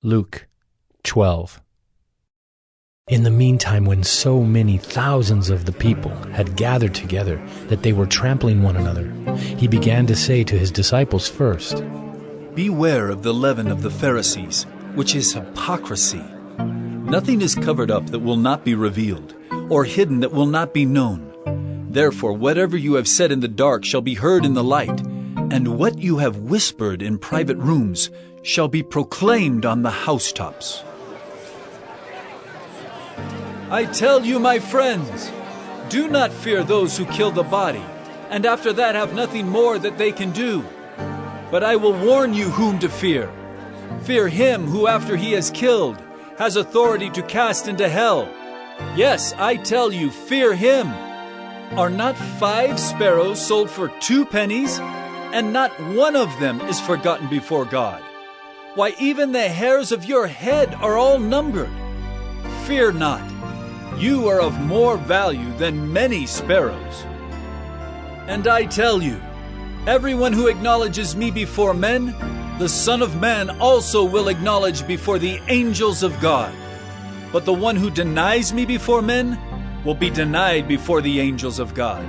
Luke 12. In the meantime, when so many thousands of the people had gathered together that they were trampling one another, he began to say to his disciples first, "Beware of the leaven of the Pharisees, which is hypocrisy. Nothing is covered up that will not be revealed, or hidden that will not be known. Therefore, whatever you have said in the dark shall be heard in the light, and what you have whispered in private rooms shall be proclaimed on the housetops. I tell you, my friends, do not fear those who kill the body, and after that have nothing more that they can do. But I will warn you whom to fear. Fear him who, after he has killed, has authority to cast into hell. Yes, I tell you, fear him. Are not 5 sparrows sold for 2 pennies? And not one of them is forgotten before God. Why, even the hairs of your head are all numbered. Fear not. You are of more value than many sparrows. And I tell you, everyone who acknowledges me before men, the Son of Man also will acknowledge before the angels of God. But the one who denies me before men will be denied before the angels of God.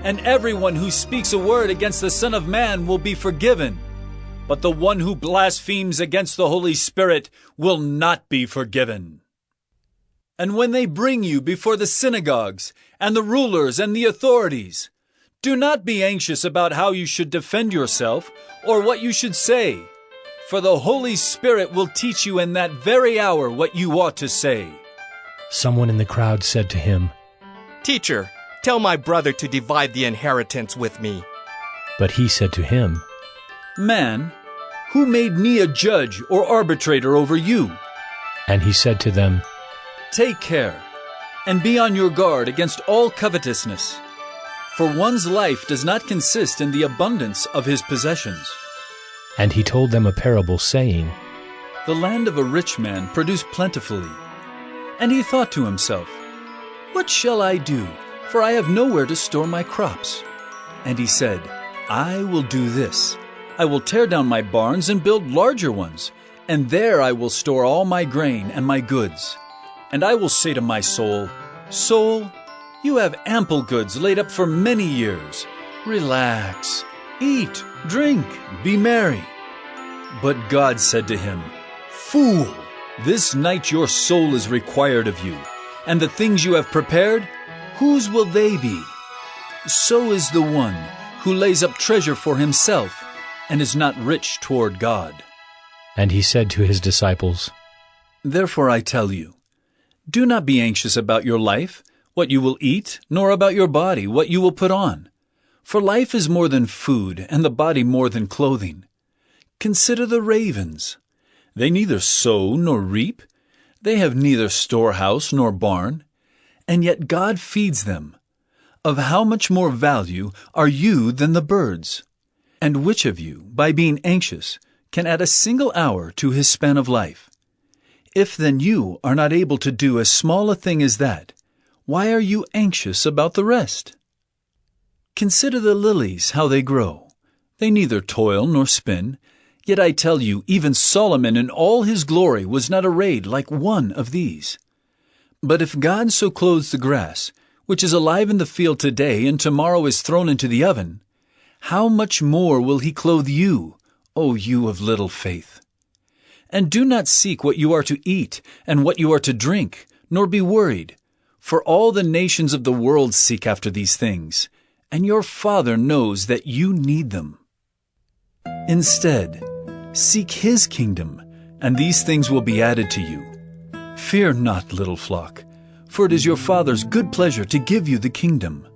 And everyone who speaks a word against the Son of Man will be forgiven. But the one who blasphemes against the Holy Spirit will not be forgiven. And when they bring you before the synagogues and the rulers and the authorities, do not be anxious about how you should defend yourself or what you should say, for the Holy Spirit will teach you in that very hour what you ought to say." Someone in the crowd said to him, "Teacher, tell my brother to divide the inheritance with me." But he said to him, "Man, who made me a judge or arbitrator over you?" And he said to them, "Take care, and be on your guard against all covetousness, for one's life does not consist in the abundance of his possessions." And he told them a parable, saying, The land of a rich man produced plentifully, and he thought to himself, "What shall I do? For I have nowhere to store my crops." And he said, "I will do this. I will tear down my barns and build larger ones, and there I will store all my grain and my goods. And I will say to my soul, 'Soul, you have ample goods laid up for many years. Relax, eat, drink, be merry.' But God said to him, 'Fool, this night your soul is required of you, and the things you have prepared, whose will they be? So is the one who lays up treasure for himself and is not rich toward God.'" And he said to his disciples, Therefore I tell you, do not be anxious about your life, what you will eat, nor about your body, what you will put on. For life is more than food, and the body more than clothing. Consider the ravens. They neither sow nor reap. They have neither storehouse nor barn, and yet God feeds them. Of how much more value are you than the birds? And which of you, by being anxious, can add a single hour to his span of life? If then you are not able to do as small a thing as that, why are you anxious about the rest? Consider the lilies, how they grow. They neither toil nor spin. Yet I tell you, even Solomon in all his glory was not arrayed like one of these. But if God so clothes the grass, which is alive in the field today and tomorrow is thrown into the oven, how much more will he clothe you, O you of little faith? And do not seek what you are to eat and what you are to drink, nor be worried, for all the nations of the world seek after these things, and your Father knows that you need them. Instead, seek his kingdom, and these things will be added to you. Fear not, little flock, for it is your Father's good pleasure to give you the kingdom.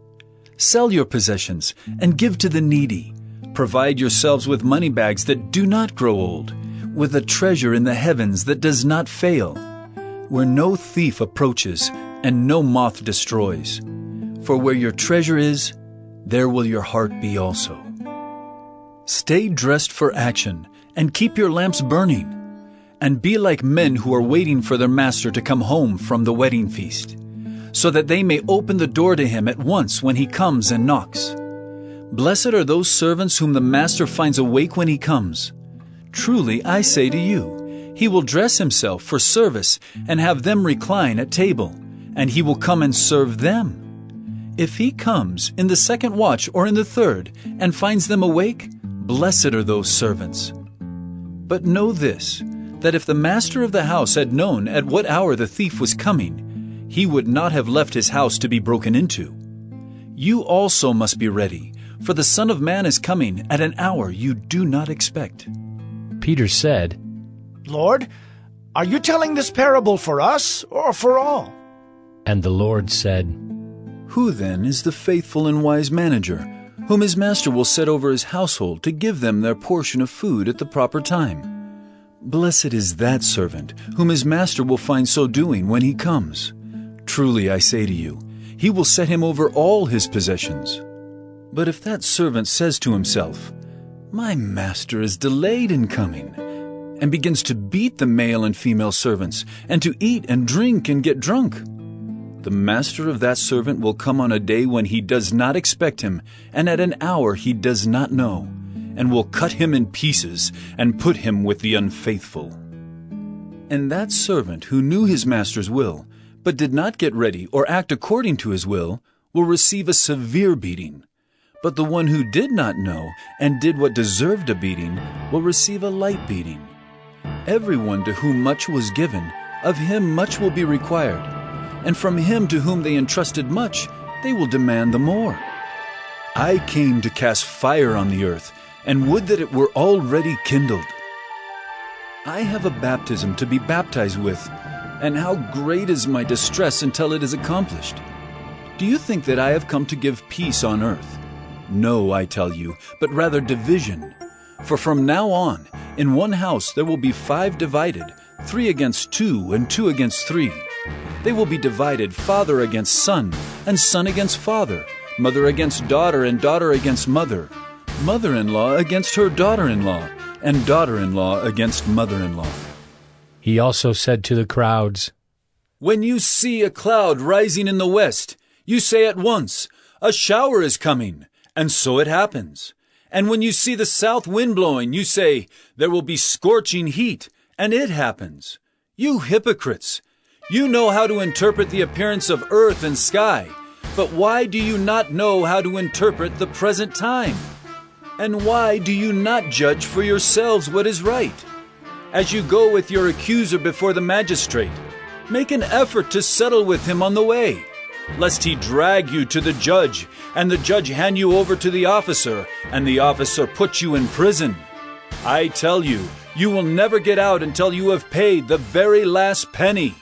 Sell your possessions and give to the needy. Provide yourselves with money bags that do not grow old, with a treasure in the heavens that does not fail, where no thief approaches and no moth destroys. For where your treasure is, there will your heart be also. Stay dressed for action and keep your lamps burning, and be like men who are waiting for their master to come home from the wedding feast, so that they may open the door to him at once when he comes and knocks. Blessed are those servants whom the master finds awake when he comes. Truly, I say to you, He will dress himself for service and have them recline at table, and he will come and serve them. If he comes in the second watch or in the third and finds them awake, blessed are those servants. But know this, that if the master of the house had known at what hour the thief was coming, he would not have left his house to be broken into. You also must be ready, for the Son of Man is coming at an hour you do not expect. Peter said, Lord, are you telling this parable for us or for all? and the Lord said, Who then is the faithful and wise manager, whom his master will set over his household to give them their portion of food at the proper time? Blessed is that servant, whom his master will find so doing when he comes. Truly I say to you, he will set him over all his possessions. But if that servant says to himself, My master is delayed in coming, and begins to beat the male and female servants, and to eat and drink and get drunk, the master of that servant will come on a day when he does not expect him, and at an hour he does not know, and will cut him in pieces and put him with the unfaithful. And that servant who knew his master's will, but did not get ready or act according to his will receive a severe beating. But the one who did not know and did what deserved a beating will receive a light beating. Everyone to whom much was given, of him much will be required, and from him to whom they entrusted much, they will demand the more. I came to cast fire on the earth, and would that it were already kindled. I have a baptism to be baptized with, and how great is my distress until it is accomplished. Do you think that I have come to give peace on earth? No, I tell you, but rather division. For from now on, in one house there will be 5 divided, 3 against 2, and 2 against 3. They will be divided, father against son, and son against father, mother against daughter, and daughter against mother, mother-in-law against her daughter-in-law, and daughter-in-law against mother-in-law. He also said to the crowds, When you see a cloud rising in the west, you say at once, A shower is coming, and so it happens. And when you see the south wind blowing, you say, There will be scorching heat, and it happens. You hypocrites! You know how to interpret the appearance of earth and sky, but why do you not know how to interpret the present time? And why do you not judge for yourselves what is right? As you go with your accuser before the magistrate, make an effort to settle with him on the way, lest he drag you to the judge, and the judge hand you over to the officer, and the officer put you in prison. I tell you, you will never get out until you have paid the very last penny.